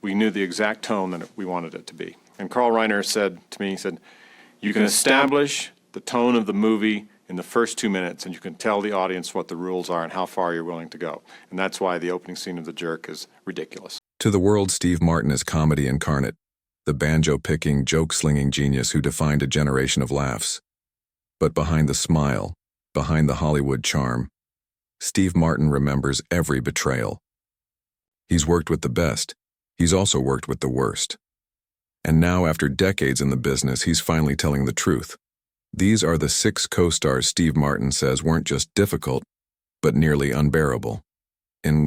we knew the exact tone that we wanted it to be. And Carl Reiner said to me, he said, you can establish the tone of the movie in the first 2 minutes, and you can tell the audience what the rules are and how far you're willing to go. And that's why the opening scene of The Jerk is ridiculous. To the world, Steve Martin is comedy incarnate, the banjo-picking, joke-slinging genius who defined a generation of laughs. But behind the smile, behind the Hollywood charm, Steve Martin remembers every betrayal. He's worked with the best. He's also worked with the worst. And now, after decades in the business, he's finally telling the truth. These are the 6 co-stars Steve Martin says weren't just difficult, but nearly unbearable. In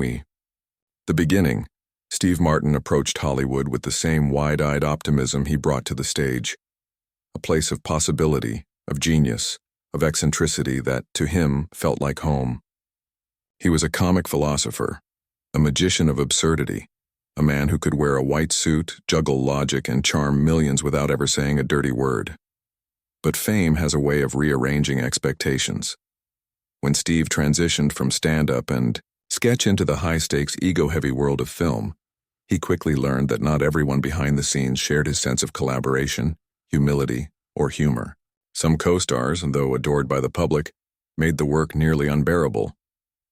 the beginning, Steve Martin approached Hollywood with the same wide-eyed optimism he brought to the stage. A place of possibility, of genius, of eccentricity that, to him, felt like home. He was a comic philosopher, a magician of absurdity, a man who could wear a white suit, juggle logic, and charm millions without ever saying a dirty word. But fame has a way of rearranging expectations. When Steve transitioned from stand-up and sketch into the high-stakes, ego-heavy world of film, he quickly learned that not everyone behind the scenes shared his sense of collaboration, humility, or humor. Some co-stars, though adored by the public, made the work nearly unbearable.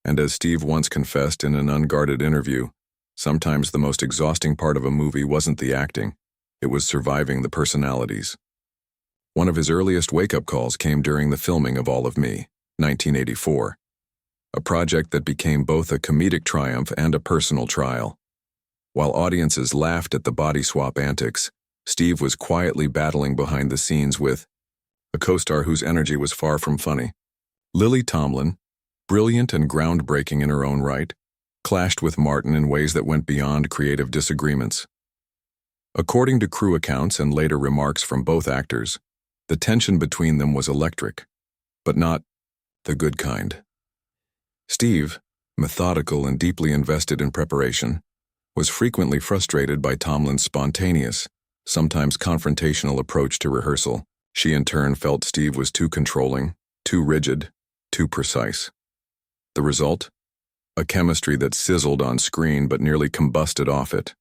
And as Steve once confessed in an unguarded interview, sometimes the most exhausting part of a movie wasn't the acting, it was surviving the personalities. One of his earliest wake-up calls came during the filming of All of Me, 1984, a project that became both a comedic triumph and a personal trial. While audiences laughed at the body swap antics, Steve was quietly battling behind the scenes with a co-star whose energy was far from funny. Lily Tomlin, brilliant and groundbreaking in her own right, clashed with Martin in ways that went beyond creative disagreements. According to crew accounts and later remarks from both actors, the tension between them was electric, but not the good kind. Steve, methodical and deeply invested in preparation, was frequently frustrated by Tomlin's spontaneous, sometimes confrontational approach to rehearsal. She in turn felt Steve was too controlling, too rigid, too precise. The result? A chemistry that sizzled on screen but nearly combusted off it.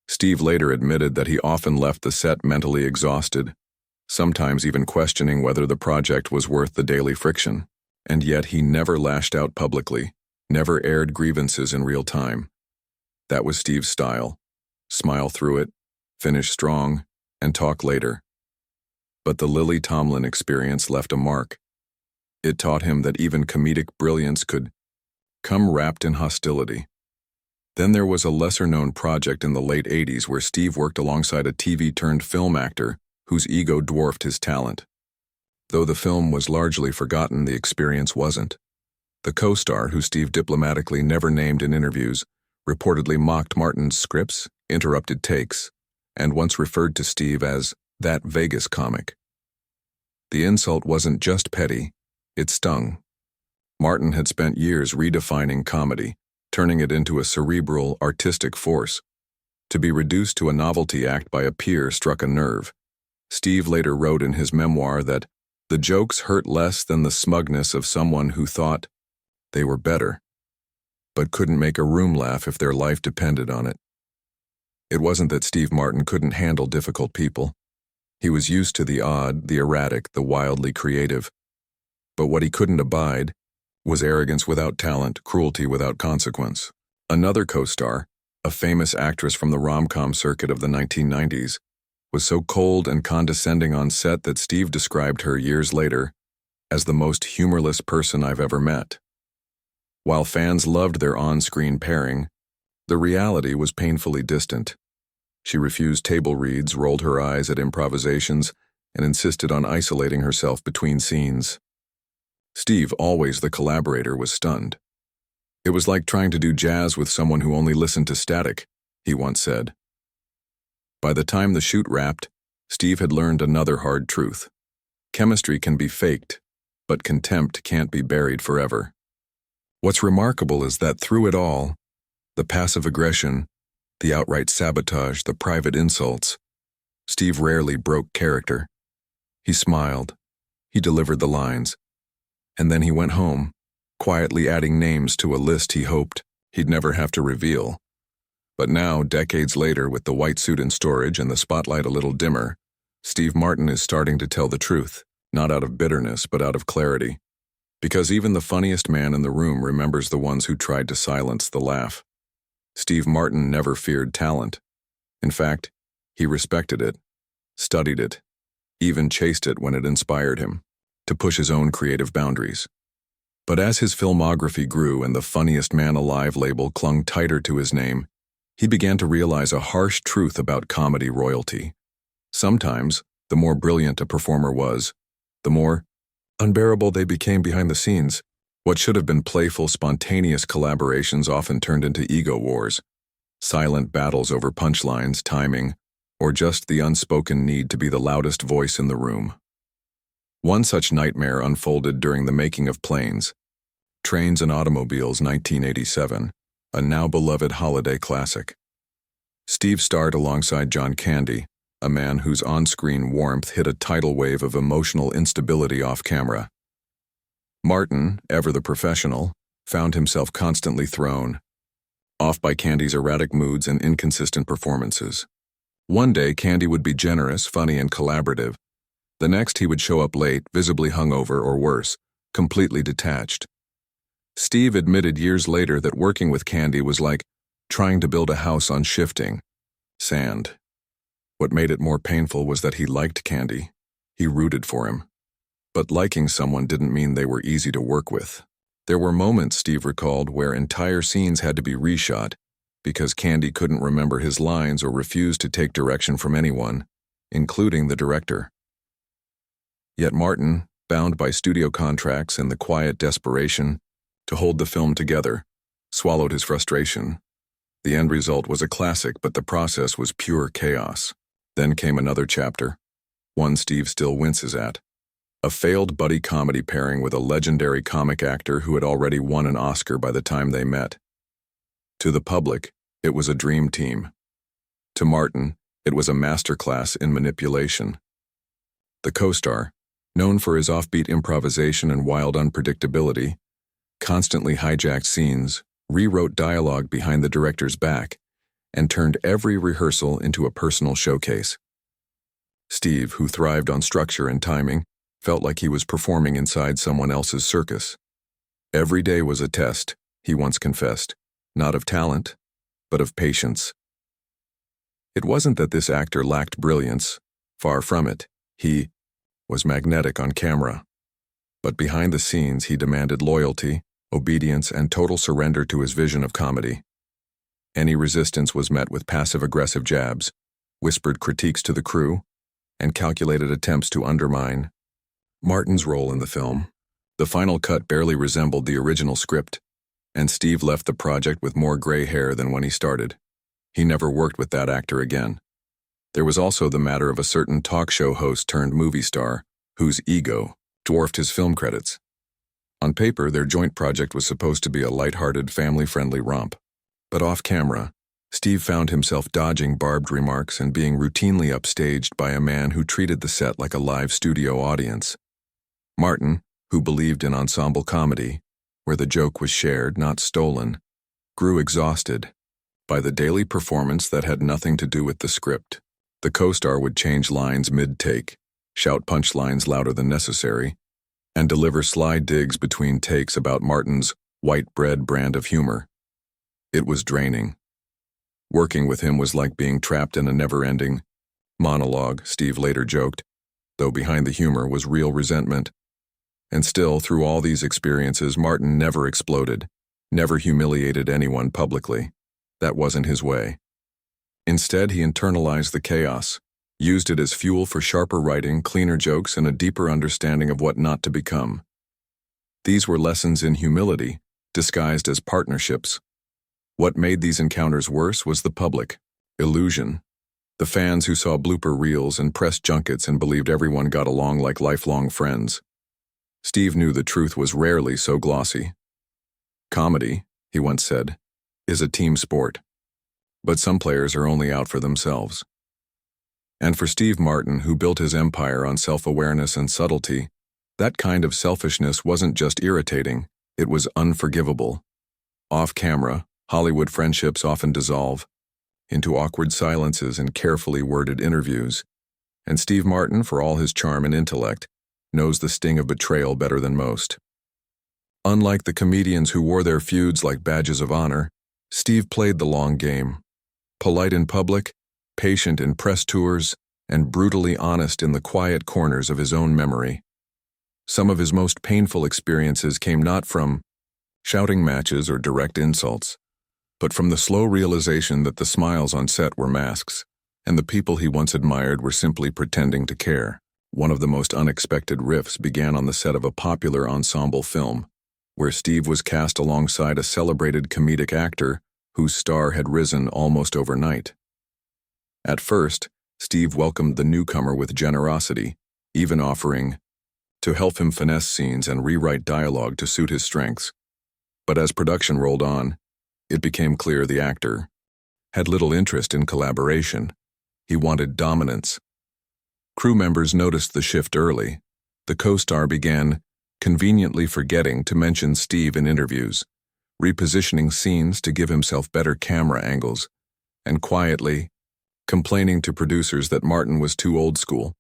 Steve later admitted that he often left the set mentally exhausted, sometimes even questioning whether the project was worth the daily friction, and yet he never lashed out publicly, never aired grievances in real time. That was Steve's style: smile through it, finish strong, and talk later. But the Lily Tomlin experience left a mark. It taught him that even comedic brilliance could come wrapped in hostility. Then there was a lesser-known project in the late 80s where Steve worked alongside a TV-turned-film actor whose ego dwarfed his talent. Though the film was largely forgotten, the experience wasn't. The co-star, who Steve diplomatically never named in interviews, reportedly mocked Martin's scripts, interrupted takes, and once referred to Steve as that Vegas comic. The insult wasn't just petty, it stung. Martin had spent years redefining comedy, turning it into a cerebral, artistic force. To be reduced to a novelty act by a peer struck a nerve. Steve later wrote in his memoir that the jokes hurt less than the smugness of someone who thought they were better, but couldn't make a room laugh if their life depended on it. It wasn't that Steve Martin couldn't handle difficult people. He was used to the odd, the erratic, the wildly creative. But what he couldn't abide was arrogance without talent, cruelty without consequence. Another co-star, a famous actress from the rom-com circuit of the 1990s, was so cold and condescending on set that Steve described her years later as the most humorless person I've ever met. While fans loved their on-screen pairing, the reality was painfully distant. She refused table reads, rolled her eyes at improvisations, and insisted on isolating herself between scenes. Steve, always the collaborator, was stunned. It was like trying to do jazz with someone who only listened to static, he once said. By the time the shoot wrapped, Steve had learned another hard truth. Chemistry can be faked, but contempt can't be buried forever. What's remarkable is that through it all, the passive aggression, the outright sabotage, the private insults, Steve rarely broke character. He smiled, he delivered the lines, and then he went home, quietly adding names to a list he hoped he'd never have to reveal. But now, decades later, with the white suit in storage and the spotlight a little dimmer, Steve Martin is starting to tell the truth, not out of bitterness, but out of clarity. Because even the funniest man in the room remembers the ones who tried to silence the laugh. Steve Martin never feared talent. In fact, he respected it, studied it, even chased it when it inspired him to push his own creative boundaries. But as his filmography grew and the funniest man alive label clung tighter to his name, he began to realize a harsh truth about comedy royalty. Sometimes, the more brilliant a performer was, the more unbearable they became behind the scenes. What should have been playful, spontaneous collaborations often turned into ego wars, silent battles over punchlines, timing, or just the unspoken need to be the loudest voice in the room. One such nightmare unfolded during the making of Planes, Trains and Automobiles, 1987, a now-beloved holiday classic. Steve starred alongside John Candy, a man whose on-screen warmth hit a tidal wave of emotional instability off-camera. Martin, ever the professional, found himself constantly thrown off by Candy's erratic moods and inconsistent performances. One day, Candy would be generous, funny, and collaborative. The next, he would show up late, visibly hungover or worse, completely detached. Steve admitted years later that working with Candy was like trying to build a house on shifting sand. What made it more painful was that he liked Candy. He rooted for him. But liking someone didn't mean they were easy to work with. There were moments, Steve recalled, where entire scenes had to be reshot because Candy couldn't remember his lines or refused to take direction from anyone, including the director. Yet Martin, bound by studio contracts and the quiet desperation to hold the film together, swallowed his frustration. The end result was a classic, but the process was pure chaos. Then came another chapter, one Steve still winces at. A failed buddy comedy pairing with a legendary comic actor who had already won an Oscar by the time they met. To the public, it was a dream team. To Martin, it was a masterclass in manipulation. The co-star, known for his offbeat improvisation and wild unpredictability, constantly hijacked scenes, rewrote dialogue behind the director's back, and turned every rehearsal into a personal showcase. Steve, who thrived on structure and timing, felt like he was performing inside someone else's circus. Every day was a test, he once confessed, not of talent, but of patience. It wasn't that this actor lacked brilliance, far from it. He was magnetic on camera. But behind the scenes, he demanded loyalty, obedience, and total surrender to his vision of comedy. Any resistance was met with passive-aggressive jabs, whispered critiques to the crew, and calculated attempts to undermine Martin's role in the film. The final cut barely resembled the original script, and Steve left the project with more gray hair than when he started. He never worked with that actor again. There was also the matter of a certain talk show host turned movie star, whose ego dwarfed his film credits. On paper, their joint project was supposed to be a lighthearted, family-friendly romp. But off-camera, Steve found himself dodging barbed remarks and being routinely upstaged by a man who treated the set like a live studio audience. Martin, who believed in ensemble comedy, where the joke was shared, not stolen, grew exhausted by the daily performance that had nothing to do with the script. The co-star would change lines mid-take, shout punchlines louder than necessary, and deliver sly digs between takes about Martin's white bread brand of humor. It was draining. Working with him was like being trapped in a never-ending monologue, Steve later joked, though behind the humor was real resentment. And still, through all these experiences, Martin never exploded, never humiliated anyone publicly. That wasn't his way. Instead, he internalized the chaos, used it as fuel for sharper writing, cleaner jokes, and a deeper understanding of what not to become. These were lessons in humility, disguised as partnerships. What made these encounters worse was the public, illusion. The fans who saw blooper reels and press junkets and believed everyone got along like lifelong friends. Steve knew the truth was rarely so glossy. Comedy, he once said, is a team sport. But some players are only out for themselves. And for Steve Martin, who built his empire on self-awareness and subtlety, that kind of selfishness wasn't just irritating, it was unforgivable. Off camera, Hollywood friendships often dissolve, into awkward silences and carefully worded interviews. And Steve Martin, for all his charm and intellect, knows the sting of betrayal better than most. Unlike the comedians who wore their feuds like badges of honor, Steve played the long game. Polite in public, patient in press tours, and brutally honest in the quiet corners of his own memory. Some of his most painful experiences came not from shouting matches or direct insults, but from the slow realization that the smiles on set were masks, and the people he once admired were simply pretending to care. One of the most unexpected rifts began on the set of a popular ensemble film, where Steve was cast alongside a celebrated comedic actor whose star had risen almost overnight. At first, Steve welcomed the newcomer with generosity, even offering to help him finesse scenes and rewrite dialogue to suit his strengths. But as production rolled on, it became clear the actor had little interest in collaboration. He wanted dominance. Crew members noticed the shift early. The co-star began conveniently forgetting to mention Steve in interviews, repositioning scenes to give himself better camera angles, and quietly complaining to producers that Martin was too old school.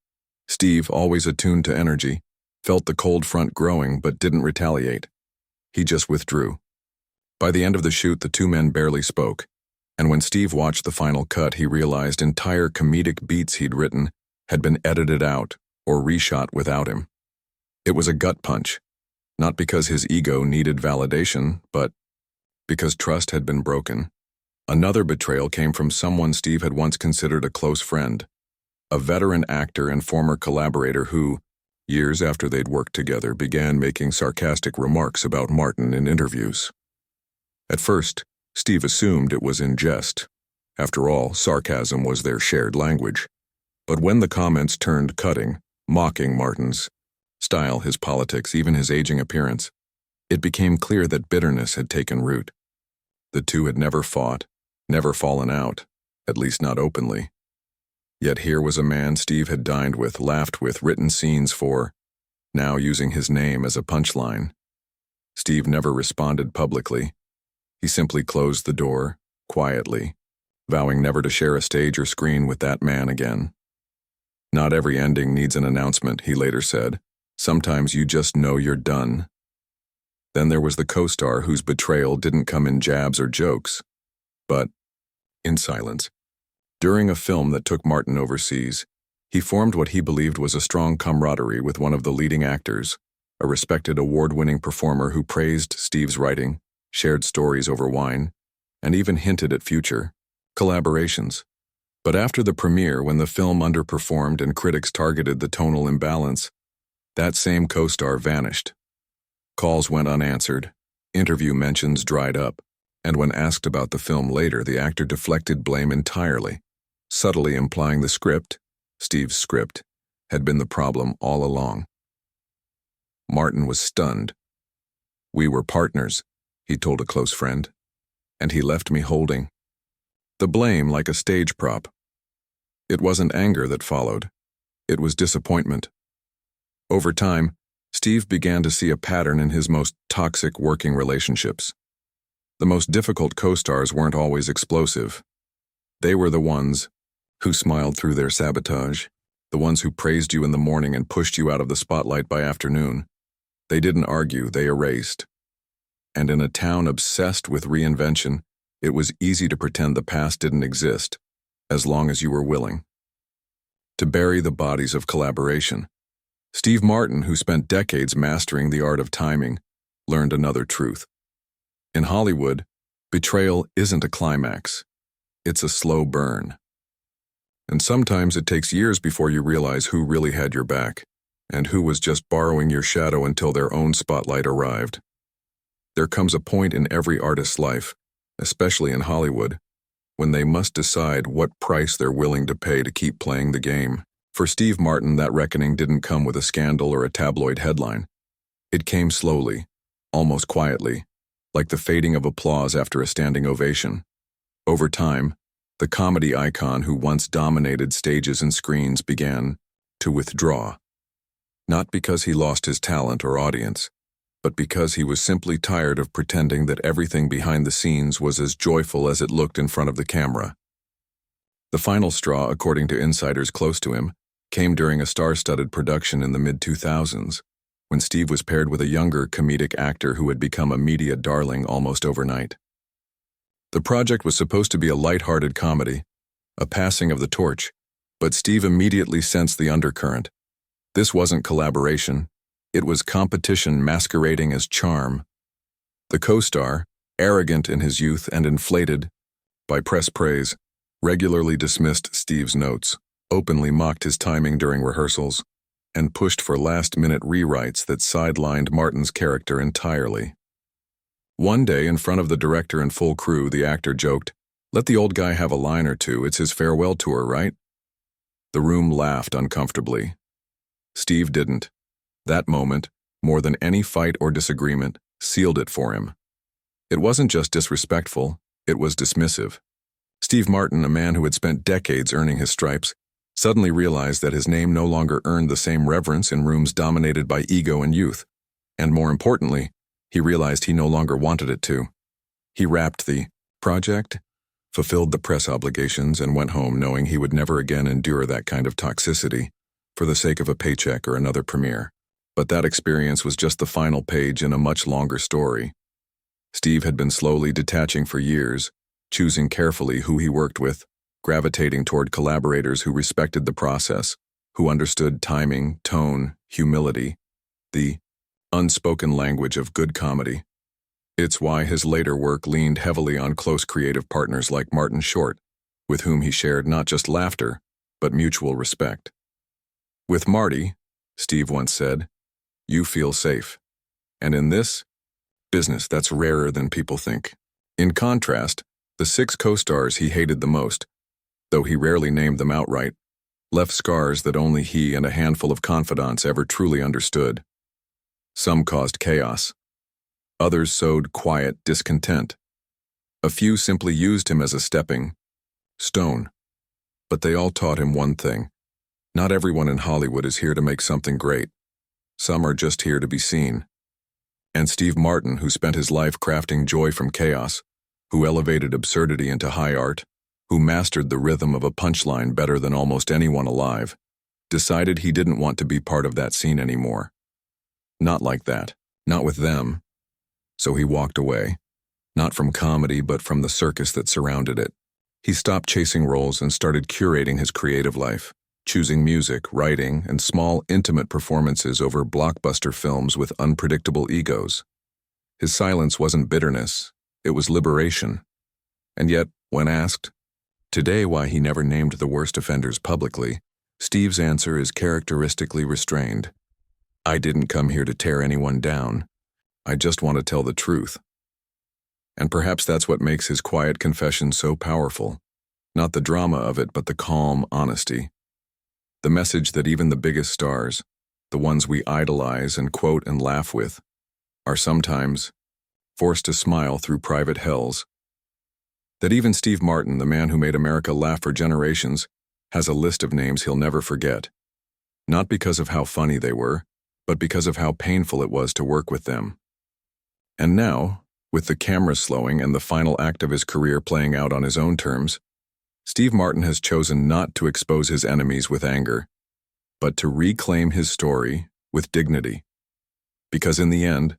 Steve, always attuned to energy, felt the cold front growing but didn't retaliate. He just withdrew. By the end of the shoot, the two men barely spoke, and when Steve watched the final cut, he realized entire comedic beats he'd written had been edited out or reshot without him. It was a gut punch, not because his ego needed validation, but because trust had been broken. Another betrayal came from someone Steve had once considered a close friend, a veteran actor and former collaborator who, years after they'd worked together, began making sarcastic remarks about Martin in interviews. At first, Steve assumed it was in jest. After all, sarcasm was their shared language. But when the comments turned cutting, mocking Martin's style, his politics, even his aging appearance, it became clear that bitterness had taken root. The two had never fought, never fallen out, at least not openly. Yet here was a man Steve had dined with, laughed with, written scenes for, now using his name as a punchline. Steve never responded publicly. He simply closed the door, quietly, vowing never to share a stage or screen with that man again. Not every ending needs an announcement, he later said. Sometimes you just know you're done. Then there was the co-star whose betrayal didn't come in jabs or jokes, but in silence. During a film that took Martin overseas, he formed what he believed was a strong camaraderie with one of the leading actors, a respected award-winning performer who praised Steve's writing, shared stories over wine, and even hinted at future collaborations. But after the premiere, when the film underperformed and critics targeted the tonal imbalance, that same co-star vanished. Calls went unanswered, interview mentions dried up, and when asked about the film later, the actor deflected blame entirely, subtly implying the script, Steve's script, had been the problem all along. Martin was stunned. "We were partners," he told a close friend, "and he left me holding the blame like a stage prop." It wasn't anger that followed. It was disappointment. Over time, Steve began to see a pattern in his most toxic working relationships. The most difficult co-stars weren't always explosive. They were the ones who smiled through their sabotage, the ones who praised you in the morning and pushed you out of the spotlight by afternoon. They didn't argue, they erased. And in a town obsessed with reinvention, it was easy to pretend the past didn't exist, as long as you were willing to bury the bodies of collaboration. Steve Martin, who spent decades mastering the art of timing, learned another truth. In Hollywood, betrayal isn't a climax. It's a slow burn. And sometimes it takes years before you realize who really had your back, and who was just borrowing your shadow until their own spotlight arrived. There comes a point in every artist's life, especially in Hollywood, when they must decide what price they're willing to pay to keep playing the game. For Steve Martin, that reckoning didn't come with a scandal or a tabloid headline. It came slowly, almost quietly, like the fading of applause after a standing ovation. Over time, the comedy icon who once dominated stages and screens began to withdraw. Not because he lost his talent or audience, but because he was simply tired of pretending that everything behind the scenes was as joyful as it looked in front of the camera. The final straw, according to insiders close to him, came during a star-studded production in the mid-2000s, when Steve was paired with a younger comedic actor who had become a media darling almost overnight. The project was supposed to be a light-hearted comedy, a passing of the torch, but Steve immediately sensed the undercurrent. This wasn't collaboration, it was competition masquerading as charm. The co-star, arrogant in his youth and inflated by press praise, regularly dismissed Steve's notes, openly mocked his timing during rehearsals, and pushed for last-minute rewrites that sidelined Martin's character entirely. One day, in front of the director and full crew, the actor joked, "Let the old guy have a line or two, it's his farewell tour, right?" The room laughed uncomfortably. Steve didn't. That moment, more than any fight or disagreement, sealed it for him. It wasn't just disrespectful, it was dismissive. Steve Martin, a man who had spent decades earning his stripes, suddenly realized that his name no longer earned the same reverence in rooms dominated by ego and youth. And more importantly, he realized he no longer wanted it to. He wrapped the project, fulfilled the press obligations, and went home knowing he would never again endure that kind of toxicity for the sake of a paycheck or another premiere. But that experience was just the final page in a much longer story. Steve had been slowly detaching for years, choosing carefully who he worked with, gravitating toward collaborators who respected the process, who understood timing, tone, humility, the unspoken language of good comedy. It's why his later work leaned heavily on close creative partners like Martin Short, with whom he shared not just laughter, but mutual respect. "With Marty," Steve once said, "you feel safe. And in this business, that's rarer than people think." In contrast, the 6 co-stars he hated the most, though he rarely named them outright, left scars that only he and a handful of confidants ever truly understood. Some caused chaos. Others sowed quiet discontent. A few simply used him as a stepping stone. But they all taught him one thing. Not everyone in Hollywood is here to make something great. Some are just here to be seen. And Steve Martin, who spent his life crafting joy from chaos, who elevated absurdity into high art, who mastered the rhythm of a punchline better than almost anyone alive, decided he didn't want to be part of that scene anymore. Not like that. Not with them. So he walked away. Not from comedy, but from the circus that surrounded it. He stopped chasing roles and started curating his creative life, choosing music, writing, and small, intimate performances over blockbuster films with unpredictable egos. His silence wasn't bitterness, it was liberation. And yet, when asked today why he never named the worst offenders publicly, Steve's answer is characteristically restrained. "I didn't come here to tear anyone down. I just want to tell the truth." And perhaps that's what makes his quiet confession so powerful. Not the drama of it, but the calm honesty. The message that even the biggest stars, the ones we idolize and quote and laugh with, are sometimes forced to smile through private hells. That even Steve Martin, the man who made America laugh for generations, has a list of names he'll never forget. Not because of how funny they were, but because of how painful it was to work with them. And now, with the camera slowing and the final act of his career playing out on his own terms, Steve Martin has chosen not to expose his enemies with anger, but to reclaim his story with dignity. Because in the end,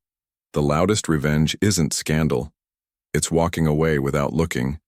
the loudest revenge isn't scandal. It's walking away without looking,